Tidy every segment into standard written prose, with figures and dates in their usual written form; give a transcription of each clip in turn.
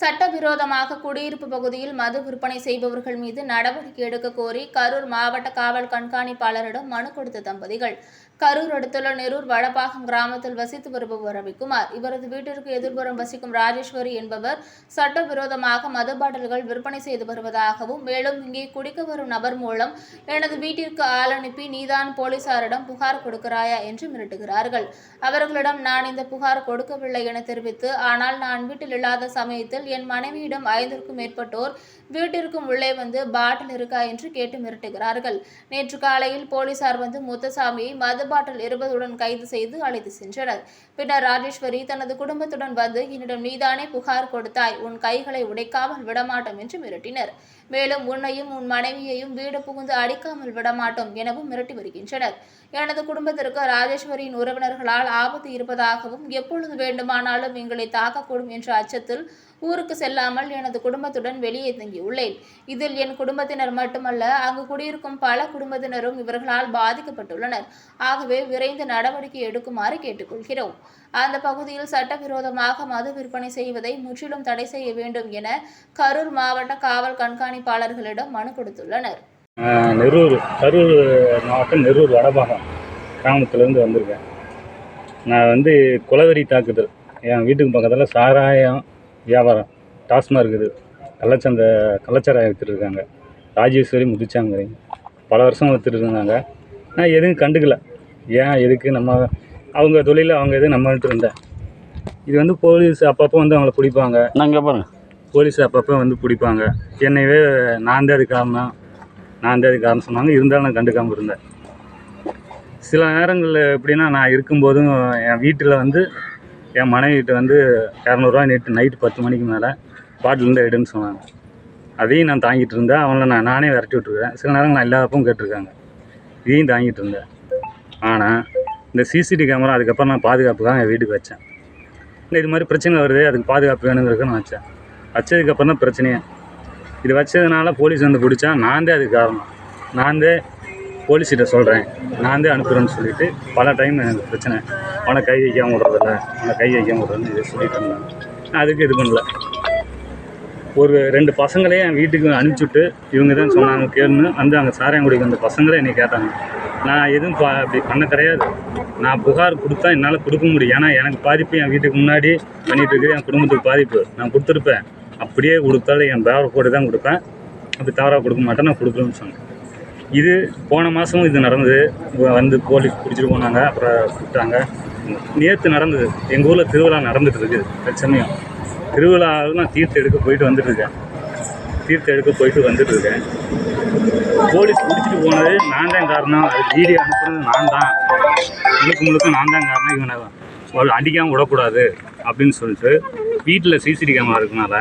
சட்டவிரோதமாக குடியிருப்பு பகுதியில் மது விற்பனை செய்பவர்கள் மீது நடவடிக்கை எடுக்க கோரி கரூர் மாவட்ட காவல் கண்காணிப்பாளரிடம் மனு கொடுத்த தம்பதிகள். கரூர் அடுத்துள்ள நெரூர் வடபாகம் கிராமத்தில் வசித்து வருபவர் ரவிக்குமார். இவரது வீட்டிற்கு எதிர்புறம் வசிக்கும் ராஜேஸ்வரி என்பவர் சட்டவிரோதமாக மது பாட்டில்கள் விற்பனை செய்து வருவதாகவும், மேலும் இங்கே குடிக்க வரும் நபர் மூலம் எனது வீட்டிற்கு ஆள் அனுப்பி நீதான் போலீசாரிடம் புகார் கொடுக்கிறாயா என்று மிரட்டுகிறார்கள். அவர்களிடம் நான் இந்த புகார் கொடுக்கவில்லை என தெரிவித்து, ஆனால் நான் வீட்டில் இல்லாத சமயத்தில் என் மனைவியிடம் 5க்கும் மேற்பட்டோர் வீட்டிற்கும் உள்ளே வந்து பாட்டில் இருக்கா என்று கேட்டு மிரட்டுகிறார்கள். நேற்று காலையில் போலீசார் வந்து முத்துசாமியை மது பாட்டில் 20 கைது செய்து அழைத்து சென்றனர். பின்னர் ராஜேஸ்வரி தனது குடும்பத்துடன் வந்து என்னிடம் நீதானே புகார் கொடுத்தாய், உன் கைகளை உடைக்காமல் விடமாட்டோம் என்று மிரட்டினர். மேலும் உன்னையும் உன் மனைவியையும் வீடு புகுந்து அடிக்காமல் விடமாட்டோம் எனவும் மிரட்டி வருகின்றனர். எனது குடும்பத்திற்கு ராஜேஸ்வரியின் உறவினர்களால் ஆபத்து இருப்பதாகவும், எப்பொழுது வேண்டுமானாலும் எங்களை தாக்கக்கூடும் என்ற அச்சத்தில் ஊருக்கு செல்லாமல் எனது குடும்பத்துடன் வெளியே தங்கியுள்ளேன். இதில் என் குடும்பத்தினர் மட்டுமல்ல, அங்கு குடியிருக்கும் பல குடும்பத்தினரும் இவர்களால் பாதிக்கப்பட்டுள்ளனர். ஆகவே விரைந்து நடவடிக்கை எடுக்குமாறு கேட்டுக்கொள்கிறோம். அந்த பகுதியில் சட்டவிரோதமாக மது விற்பனை செய்வதை முற்றிலும் தடை செய்ய வேண்டும் என கரூர் மாவட்ட காவல் கண்காணிப்பாளர்களிடம் மனு கொடுத்துள்ளனர். கரூர் மாவட்டம் நெரூர் வடபாகம் கிராமத்திலேருந்து வந்திருக்கேன். நான் குலவெறி தாக்குதல், என் வீட்டுக்கு பக்கத்தில் சாராயம் வியாபாரம், டாஸ்மாக் இருக்குது, கள்ளச்சாராயம் விற்றுருக்காங்க. ராஜேஸ்வரி முத்துச்சாமி பல வருஷம் விற்றுருந்தாங்க. நான் எதுவும் கண்டுக்கல. ஏன் எதுக்கு நம்ம அவங்க தொழிலில் அவங்க எதுவும் நம்மள்ட்ட இருந்தேன். இது போலீஸ் அப்பப்போ அவங்கள பிடிப்பாங்க. நாங்கள் பாருங்கள், போலீஸ் அப்பப்போ பிடிப்பாங்க. என்னையவே நான் தான் அது காரணம் சொன்னாங்க. இருந்தாலும் நான் கண்டுக்காமல் இருந்தேன். சில நேரங்களில் எப்படின்னா, நான் இருக்கும்போதும் என் வீட்டில் என் மனைவிகிட்ட 200 நேற்று நைட்டு 10 மணிக்கு மேலே பாட்டிலேருந்து எடுன்னு சொன்னாங்க. அதையும் நான் தாங்கிட்டு இருந்தேன். அவங்கள நானே விரட்டி விட்டுருக்கேன். சில நேரங்கள் நான் இல்லாதப்பவும் கேட்டிருக்காங்க. இதையும் தாங்கிட்டு இருந்தேன். ஆனால் இந்த சிசிடிவி கேமரா அதுக்கப்புறம் நான் பாதுகாப்புக்காக என் வீட்டுக்கு வச்சேன். இது மாதிரி பிரச்சனை வருது, அதுக்கு பாதுகாப்பு வேணுங்கிறதுக்கு நான் வச்சேன். வச்சதுக்கப்புறம் தான் பிரச்சனையே. இது வச்சதுனால போலீஸ் பிடிச்சா நான் தான் அதுக்கு காரணம். நான் தான் போலீஸ்கிட்ட சொல்கிறேன், நான் தான் அனுப்புகிறேன்னு சொல்லிவிட்டு பல டைம் எனக்கு பிரச்சனை. அவனை கை வைக்காமல் விடுறதுன்னு இதை சொல்லிட்டு இருந்தாங்க. நான் அதுக்கு இது பண்ணல. ஒரு 2 பசங்களே என் வீட்டுக்கு அனுப்பிச்சுட்டு இவங்க தான் சொன்னாங்க கேளுன்னு அங்கே சாராயங்குடிக்கு வந்த பசங்களே என்னை கேட்டாங்க. நான் எதுவும் அப்படி பண்ண கிடையாது. நான் புகார் கொடுத்தா என்னால் கொடுக்க முடியும். ஏன்னா எனக்கு பாதிப்பு, என் வீட்டுக்கு முன்னாடி பண்ணிகிட்டு இருக்குது, என் குடும்பத்துக்கு பாதிப்பு. நான் கொடுத்துருப்பேன். அப்படியே கொடுத்தாலும் என் பேரை போட்டு தான் கொடுப்பேன். அப்படி தவறாக கொடுக்க மாட்டேன். நான் கொடுக்கலன்னு சொன்னேன். இது போன மாதமும் இது நடந்தது. போலீஸ் பிடிச்சிட்டு போனாங்க. அப்புறம் விட்டாங்க. நேற்று நடந்தது. எங்கள் ஊரில் திருவிழா நடந்துட்டு இருக்குது. தற்சமயம் திருவிழாவில் நான் தீர்த்தம் எடுக்க போயிட்டு வந்துட்டுருக்கேன். போலீஸ் பிடிச்சிட்டு போனது நான் தான் காரணம். அது வீடியோ அனுப்புறது நான் தான், முழுக்க நான் தான் காரணம். இவனை அடிக்காமல் விடக்கூடாது அப்படின்னு சொல்லிட்டு வீட்டில் சிசிடிவி கேமரா இருக்கனால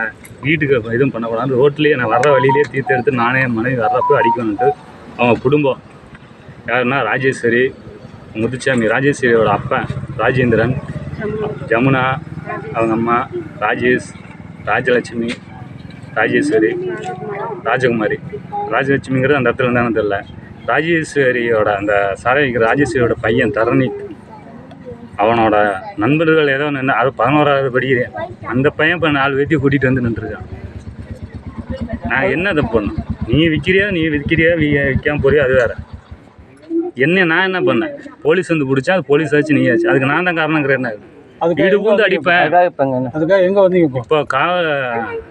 வீட்டுக்கு எதுவும் பண்ணக்கூடாது. ரோட்லேயே நான் வர்ற வழியிலே தீர்த்து எடுத்து நானே என் மனைவி வர்றப்போ அடிக்கணுன்ட்டு அவங்க குடும்பம் யாருன்னா ராஜேஸ்வரி, முத்துச்சாமி, ராஜேஸ்வரியோட அப்பன் ராஜேந்திரன், ஜமுனா, அவங்க அம்மா ராஜேஷ், ராஜலட்சுமி, ராஜேஸ்வரி, ராஜகுமாரி. ராஜலட்சுமிங்கிறது அந்த இடத்துல இருந்தாலும் தெரியல. ராஜேஸ்வரியோட அந்த ராஜேஸ்வரியோட பையன் தரணி, அவனோட நண்பர்கள் ஏதோ நின்று, அது 11வது படிக்கிறேன். அந்த பையன் இப்போ 4 பேர்த்தையும் கூட்டிகிட்டு நின்றுருக்கான். நான் என்ன தப்பு பண்ணேன்? நீ விற்கிறியா விற்காம போறியா, அது வேறு. நான் என்ன பண்ணேன்? போலீஸ் பிடிச்சா அது போலீஸ் ஆச்சு, நீ ஆச்சு. அதுக்கு நான் தான் காரணங்கிற என்ன? வீடு பூந்து அடிப்பேன். இப்போ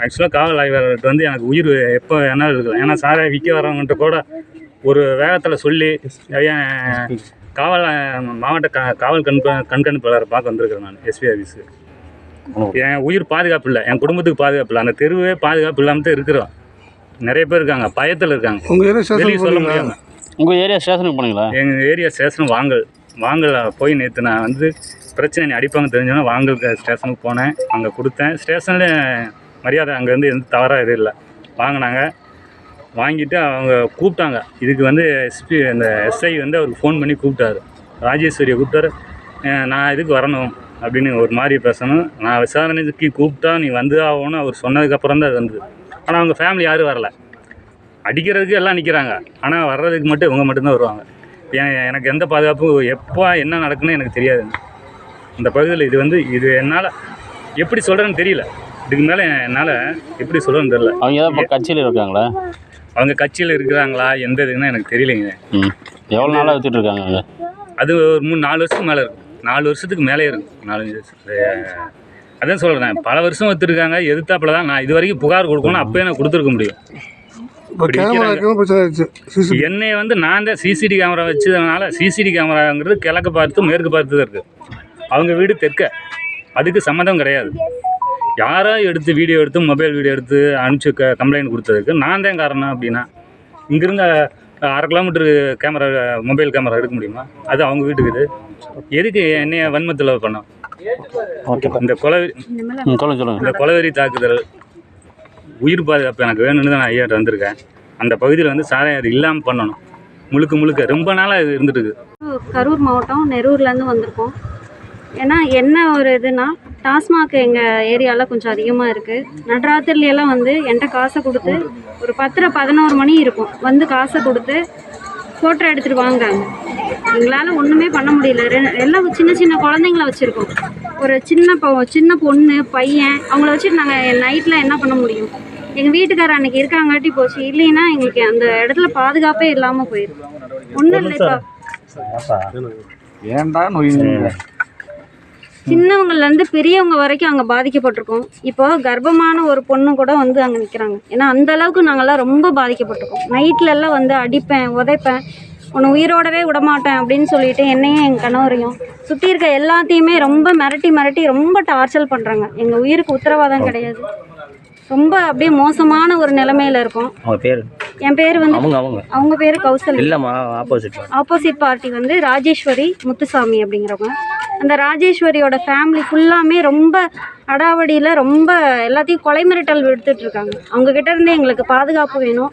ஆக்சுவலாக காவல் ஆய்வாளர்கிட்ட எனக்கு உயிர் எப்போ என்ன இருக்குது. ஏன்னா சாரை விற்க வரவங்கள்ட்ட கூட ஒரு வேகத்தில் சொல்லி மாவட்ட காவல் கண்காணிப்பாளரை பார்க்க வந்திருக்கிறேன். நான் எஸ்பி ஆஃபீஸுக்கு. என் உயிர் பாதுகாப்பு இல்லை, என் குடும்பத்துக்கு பாதுகாப்பு இல்லை. அந்த தெருவே பாதுகாப்பு இல்லாமல் தான் இருக்கிறோம். நிறைய பேர் இருக்காங்க, பயத்தில் இருக்காங்க. வெளியே சொல்ல முடியாமல். உங்கள் ஏரியா ஸ்டேஷனுக்கு போனீங்களா? எங்கள் ஏரியா ஸ்டேஷன் வாங்கல் போய் நேற்று நான் பிரச்சனை நீ அடிப்பாங்க தெரிஞ்சோன்னா வாங்கல் ஸ்டேஷனுக்கு போனேன். அங்கே கொடுத்தேன். ஸ்டேஷனில் மரியாதை அங்கேருந்து எந்த தவறாக எதுவும் இல்லை. வாங்கினாங்க. வாங்கிட்டு அவங்க கூப்பிட்டாங்க. இதுக்கு அந்த எஸ்ஐ அவருக்கு ஃபோன் பண்ணி கூப்பிட்டாரு. ராஜேஸ்வரியை கூப்பிட்டாரு. நான் இதுக்கு வரணும் அப்படின்னு ஒரு மாதிரி பேசணும். நான் விசாரணைக்கு கூப்பிட்டா நீ ஆகணும் அவர் சொன்னதுக்கப்புறம் தான் அது வந்தது. ஆனால் அவங்க ஃபேமிலி யாரும் வரலை. அடிக்கிறதுக்கு எல்லாம் நிற்கிறாங்க. ஆனால் வர்றதுக்கு மட்டும் இவங்க மட்டும்தான் வருவாங்க. எனக்கு எந்த பாதுகாப்பும் எப்போ என்ன நடக்குன்னு எனக்கு தெரியாது. இந்த பகுதியில் இது என்னால் எப்படி சொல்கிறேன்னு தெரியல. இதுக்கு மேலே என்னால் எப்படி சொல்லணும்னு தெரியல. அவங்க ஏதாவது இப்போ கட்சியில் இருக்காங்களா? அவங்க கட்சியில் இருக்கிறாங்களா எந்த இதுன்னு எனக்கு தெரியலைங்க. எவ்வளோ நாளாக வித்துட்டு இருக்காங்க அங்கே? அது ஒரு 3-4 வருஷத்துக்கு மேலே இருக்கும். 4 வருஷத்துக்கு மேலே இருக்கும். 4-5 வருஷம். அதான் சொல்கிறேன், பல வருஷம் விற்றுருக்காங்க. எதிர்த்தாப்புல தான் நான் இது வரைக்கும் புகார் கொடுக்கணும். அப்போயே நான் கொடுத்துருக்க முடியும். என்னை வந்து நான் தான் சிசிடி கேமரா வச்சதுனால, சிசிடி கேமராங்கிறது கிழக்கு பார்த்து மேற்கு பார்த்து தான் இருக்குது. அவங்க வீடு தெற்க, அதுக்கு சம்மந்தம் கிடையாது. யாரோ எடுத்து வீடியோ எடுத்து மொபைல் வீடியோ எடுத்து அனுப்பிச்சு கம்ப்ளைண்ட் கொடுத்ததுக்கு நான் தான் காரணம் அப்படின்னா, இங்கேருந்து 1/2 கிலோமீட்டரு கேமரா மொபைல் கேமரா எடுக்க முடியுமா? அது அவங்க வீட்டுக்கு. இது எதுக்கு என்னைய வன்மத்தில் பண்ணோம்? இந்த கொலவெறி தாக்குதல், உயிர் பாதுகாப்பு எனக்கு வேணும்னு தான் நான் ஐயாட்ட வந்திருக்கேன். அந்த பகுதியில் வந்து சாராயம் இல்லாமல் பண்ணணும். முழுக்க ரொம்ப நாளாக இது இருந்துட்டு இருக்குது. கரூர் மாவட்டம் நெரூர்லேருந்து வந்திருக்கோம். ஏன்னா என்ன ஒரு இதுனா, டாஸ்மாக் எங்கள் ஏரியாவில் கொஞ்சம் அதிகமாக இருக்குது. நடுராத்திரிலையெல்லாம் வந்து என்கிட்ட காசை கொடுத்து ஒரு 10-11 மணி இருக்கும், வந்து காசை கொடுத்து ஃபோட்டோ எடுத்துகிட்டு வாங்குறாங்க. எங்களால் ஒன்றுமே பண்ண முடியல. எல்லாம் சின்ன குழந்தைங்கள வச்சுருக்கோம். ஒரு சின்ன பொண்ணு பையன், அவங்கள வச்சுட்டு நாங்கள் நைட்டில் என்ன பண்ண முடியும்? எங்கள் வீட்டுக்காரர் அன்றைக்கி இருக்காங்காட்டி போச்சு. இல்லைன்னா எங்களுக்கு அந்த இடத்துல பாதுகாப்பே இல்லாமல் போயிடும். ஒன்றும் இல்லை. இப்போ சின்னவங்கலேருந்து பெரியவங்க வரைக்கும் அங்கே பாதிக்கப்பட்டிருக்கோம். இப்போ கர்ப்பமான ஒரு பொண்ணு கூட வந்து அங்கே நிற்கிறாங்க. ஏன்னா அந்தளவுக்கு நாங்கள்லாம் ரொம்ப பாதிக்கப்பட்டிருக்கோம். நைட்லலாம் வந்து அடிப்பேன், உதைப்பேன், உன்னை உயிரோடவே விடமாட்டேன் அப்படின்னு சொல்லிட்டு என்னையும் எங்கள் கணவரையும் சுற்றி இருக்க எல்லாத்தையுமே ரொம்ப மிரட்டி ரொம்ப டார்ச்சர் பண்ணுறாங்க. எங்கள் உயிருக்கு உத்தரவாதம் கிடையாது. ரொம்ப அப்படியே மோசமான ஒரு நிலைமையில இருக்கும். என் பேர் வந்து அவங்க பேர் கௌசல். ஆப்போசிட் பார்ட்டி வந்து ராஜேஸ்வரி முத்துசாமி அப்படிங்கிறவங்க. அந்த ராஜேஸ்வரியோட ஃபேமிலி ஃபுல்லாமே ரொம்ப அடாவடியில் ரொம்ப எல்லாத்தையும் கொலை மிரட்டல் விடுத்துட்டு இருக்காங்க. அவங்கக்கிட்ட இருந்து எங்களுக்கு பாதுகாப்பு வேணும்.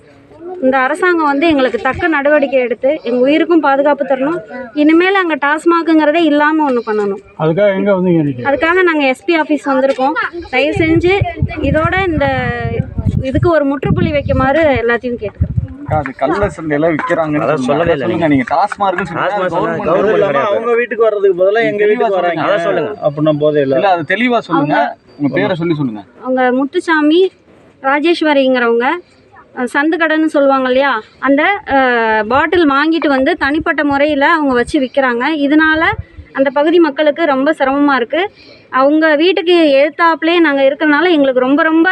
இந்த அரசாங்கம் வந்து எங்களுக்கு தக்க நடவடிக்கை எடுத்து எங்கள் உயிருக்கும் பாதுகாப்பு தரணும். இனிமேல் அங்கே டாஸ்மாக்குங்கிறதே இல்லாமல் ஒன்று பண்ணணும். அதுக்காக நாங்கள் எஸ்பி ஆஃபீஸ் வந்திருக்கோம். தயவு செஞ்சு இதோட இதுக்கு ஒரு முற்றுப்புள்ளி வைக்குமாறு எல்லாத்தையும் கேட்டுக்கிறோம். அது கள்ள சந்தையில விற்கிறாங்கன்னு சொல்லவே இல்லை. நீங்க டாஸ்மார்க்னு சொல்லுங்க. அவங்க வீட்டுக்கு வர்றதுக்கு பதிலாக எங்க வீட்டுக்கு வராங்க. அத சொல்லுங்க. அப்படின்னா போதே இல்லை. அது தெளிவா சொல்லுங்க. உங்க பேரை சொல்லுங்க. அவங்க முத்துசாமி ராஜேஸ்வரிங்கிறவங்க சந்து கடைன்னு சொல்லுவாங்க இல்லையா, அந்த பாட்டில் வாங்கிட்டு வந்து தனிப்பட்ட முறையில் அவங்க வச்சு விற்கிறாங்க. இதனால் அந்த பகுதி மக்களுக்கு ரொம்ப சிரமமாக இருக்குது. அவங்க வீட்டுக்கு எதிர்த்தாப்புலே நாங்கள் இருக்கிறனால எங்களுக்கு ரொம்ப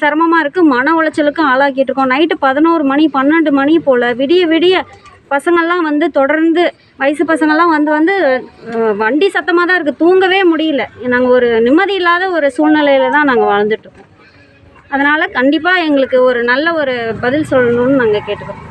சிரமமாக இருக்குது. மன உளைச்சலுக்கும் ஆளாக்கிட்டு இருக்கோம். நைட்டு 11 மணி 12 மணி போல் விடிய பசங்கள்லாம் வந்து தொடர்ந்து வயசு பசங்கள்லாம் வந்து வண்டி சத்தமாக தான் இருக்குது. தூங்கவே முடியல. நாங்கள் ஒரு நிம்மதி இல்லாத ஒரு சூழ்நிலையில் தான் நாங்கள் வாழ்ந்துட்டுருக்கோம். அதனால் கண்டிப்பாக எங்களுக்கு ஒரு நல்ல ஒரு பதில் சொல்லணும்னு நாங்கள் கேட்டுக்கிறோம்.